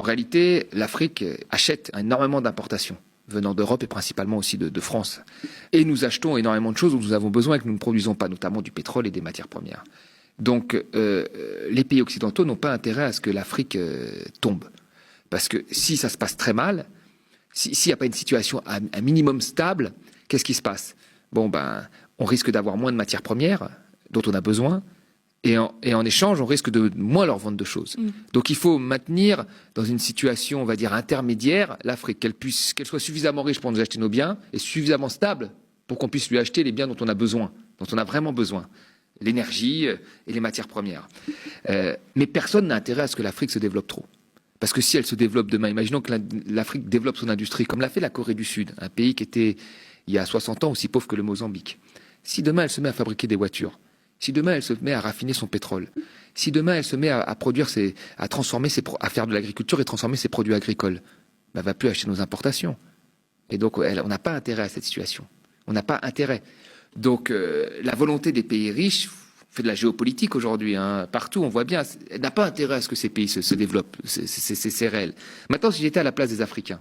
En réalité, l'Afrique achète énormément d'importations venant d'Europe et principalement aussi de France. Et nous achetons énormément de choses dont nous avons besoin et que nous ne produisons pas, notamment du pétrole et des matières premières. Donc les pays occidentaux n'ont pas intérêt à ce que l'Afrique tombe. Parce que si ça se passe très mal, s'il n'y a pas une situation un minimum stable, qu'est-ce qui se passe? Bon, on risque d'avoir moins de matières premières dont on a besoin. Et en échange, on risque de moins leur vendre de choses. Donc il faut maintenir dans une situation, on va dire, intermédiaire, l'Afrique, qu'elle soit suffisamment riche pour nous acheter nos biens et suffisamment stable pour qu'on puisse lui acheter les biens dont on a besoin, dont on a vraiment besoin. L'énergie et les matières premières. Mais personne n'a intérêt à ce que l'Afrique se développe trop. Parce que si elle se développe demain, imaginons que l'Afrique développe son industrie, comme l'a fait la Corée du Sud, un pays qui était, il y a 60 ans, aussi pauvre que le Mozambique. Si demain elle se met à fabriquer des voitures, si demain elle se met à raffiner son pétrole, si demain elle se met à produire, à faire de l'agriculture et transformer ses produits agricoles, elle va plus acheter nos importations. Et donc on n'a pas intérêt à cette situation. On n'a pas intérêt. Donc la volonté des pays riches, on fait de la géopolitique aujourd'hui, partout, on voit bien, elle n'a pas intérêt à ce que ces pays se développent. C'est réel. Maintenant, si j'étais à la place des Africains,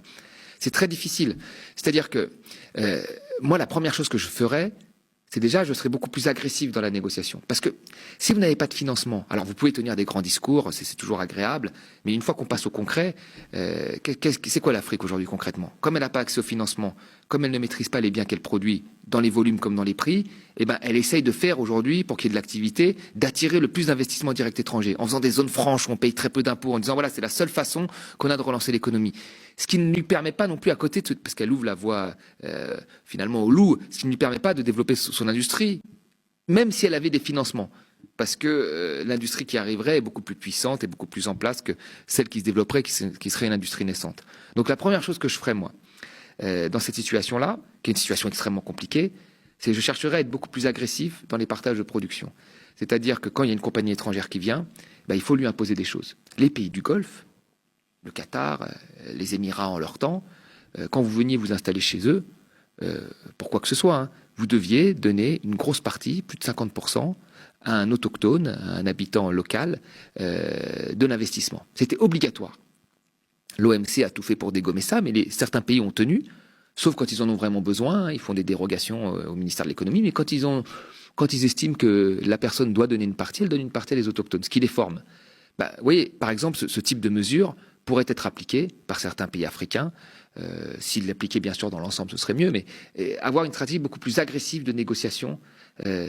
c'est très difficile. C'est-à-dire que moi, la première chose que je ferais, c'est déjà, je serais beaucoup plus agressif dans la négociation. Parce que si vous n'avez pas de financement, alors vous pouvez tenir des grands discours, c'est toujours agréable, mais une fois qu'on passe au concret, c'est quoi l'Afrique aujourd'hui concrètement? Comme elle n'a pas accès au financement, comme elle ne maîtrise pas les biens qu'elle produit, dans les volumes comme dans les prix, elle essaye de faire aujourd'hui, pour qu'il y ait de l'activité, d'attirer le plus d'investissements directs étrangers, en faisant des zones franches où on paye très peu d'impôts, en disant voilà, c'est la seule façon qu'on a de relancer l'économie. Ce qui ne lui permet pas non plus à côté, parce qu'elle ouvre la voie finalement au loup, ce qui ne lui permet pas de développer son industrie, même si elle avait des financements. Parce que l'industrie qui arriverait est beaucoup plus puissante et beaucoup plus en place que celle qui se développerait, qui serait une industrie naissante. Donc la première chose que je ferais, moi, dans cette situation-là, qui est une situation extrêmement compliquée, c'est que je chercherais à être beaucoup plus agressif dans les partages de production. C'est-à-dire que quand il y a une compagnie étrangère qui vient, il faut lui imposer des choses. Les pays du Golfe, le Qatar, les Émirats en leur temps, quand vous veniez vous installer chez eux, pour quoi que ce soit, vous deviez donner une grosse partie, plus de 50%, à un autochtone, à un habitant local, de l'investissement. C'était obligatoire. L'OMC a tout fait pour dégommer ça, mais certains pays ont tenu, sauf quand ils en ont vraiment besoin, ils font des dérogations au ministère de l'économie, mais quand ils estiment que la personne doit donner une partie, elle donne une partie à les autochtones, ce qui les forme. Vous voyez, par exemple, ce type de mesure pourrait être appliqué par certains pays africains. S'ils l'appliquaient bien sûr dans l'ensemble, ce serait mieux, mais avoir une stratégie beaucoup plus agressive de négociation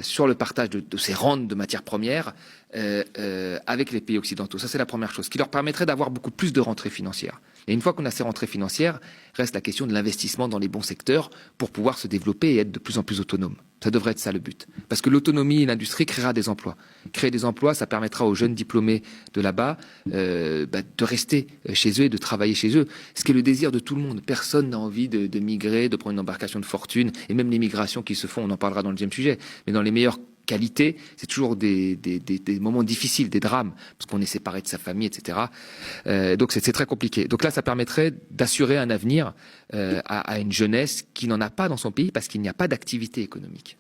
sur le partage de ces rentes de matières premières avec les pays occidentaux. Ça, c'est la première chose, qui leur permettrait d'avoir beaucoup plus de rentrées financières. Et une fois qu'on a ces rentrées financières, reste la question de l'investissement dans les bons secteurs pour pouvoir se développer et être de plus en plus autonome. Ça devrait être ça le but. Parce que l'autonomie et l'industrie créera des emplois. Créer des emplois, ça permettra aux jeunes diplômés de là-bas de rester chez eux et de travailler chez eux. Ce qui est le désir de tout le monde. Personne n'a envie de migrer, de prendre une embarcation de fortune. Et même les migrations qui se font, on en parlera dans le deuxième sujet. Mais dans les meilleures qualités, c'est toujours des moments difficiles, des drames, parce qu'on est séparé de sa famille, etc. Donc c'est très compliqué. Donc là, ça permettrait d'assurer un avenir à une jeunesse qui n'en a pas dans son pays parce qu'il n'y a pas d'activité économique.